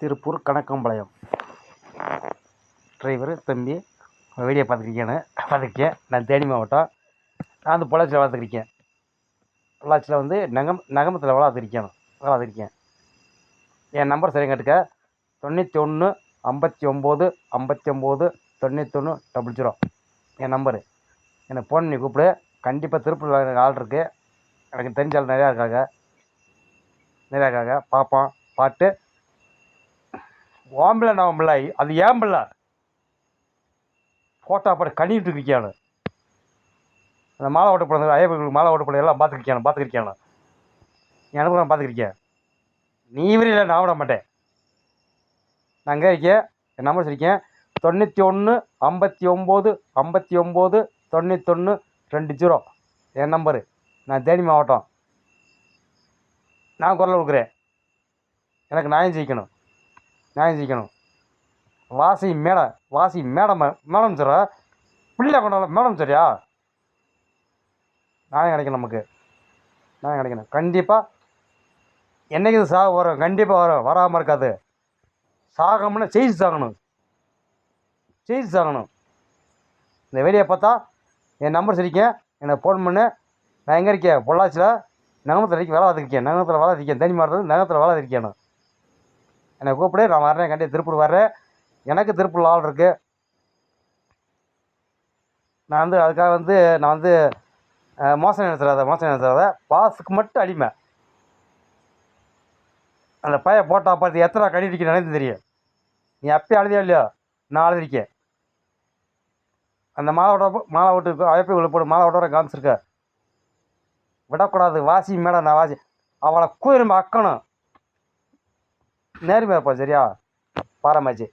Tiruppur Kanakkampalayam driver தம்பி video பார்த்துருக்கேன். நான் தேனி மாவட்டம். நான் வந்து பொள்ளாச்சியில் வளர்த்துருக்கேன். பொள்ளாச்சியில் வந்து நகமத்தில் வளர்த்துருக்கேன். என் நம்பர் சரியாக கேட்டுக்க. 91 59 59 91 00 என் நம்பரு. எனக்கு ஃபோன் பண்ணி கூப்பிடு. கண்டிப்பாக திருப்பூரில் எனக்கு ஆள் இருக்குது. எனக்கு தெரிஞ்ச ஆள் நிறையா இருக்காங்க. பார்ப்போம். பார்த்து ஓம்பில் நான் பிள்ளை அது ஏன் பிள்ளை ஃபோட்டோ போட்டு கணிட்டு இருக்கியானு அந்த மாலை ஓட்ட போடுறது ஐயப்பங்களுக்கு மாலை ஓட்ட போடுறது எல்லாம் பார்த்துருக்கியானு எனக்கு நான் பார்த்துருக்கேன். நீ இல்லை நான் விட மாட்டேன். நான் அங்கே இருக்கேன். என் நம்பர் சொல்லியிருக்கேன் 91 59 59 91 20 என் நம்பரு. நான் தேனி மாவட்டம். நான் குரல் கொடுக்குறேன். எனக்கு நியாயம் ஜெயிக்கணும். வாசி மேடம் சார் பிள்ளை கொண்டாட மேடம் சரியா நியாயம் கிடைக்கணும். கண்டிப்பாக என்றைக்கு இது வரும். கண்டிப்பாக வராமல் இருக்காது. சாகணும்னா செய்து சாகணும். இந்த வீடியோ பார்த்தா என் நம்பர் சரிக்கேன். எனக்கு ஃபோன் பண்ணு. நான் எங்கே இருக்கேன்? பொள்ளாச்சியில் நகமத்தில் வரைக்கும் வேலை பார்த்துருக்கேன். தேனி மாவட்டத்தில் நகமத்தில் வேலை இருக்கேன். என்னை கூப்பிடு. நான் வர்றேன். கண்டிப்பாக திருப்பூர் வர்றேன். எனக்கு திருப்பூர் ஆள் இருக்குது. நான் மோசம் நினைச்சிடாத. பாஸுக்கு மட்டும் அடிமை. அந்த பையன் போட்டா பார்த்து எத்தனை கடிடிக்க நினைத்து தெரியும். நீ அப்பயே அழுதியா இல்லையோ? நான் அழுதிருக்கேன். அந்த மாலை ஓட்டு அழைப்பை உள்ள போட்டு மாலை ஓட்ட காமிச்சிருக்க. விடக்கூடாது. வாசி மேடம் நான் வாசி அவளை கூறும் அக்கணும். நேர்மையா இருப்பா சரியா? பாரமாச்சு.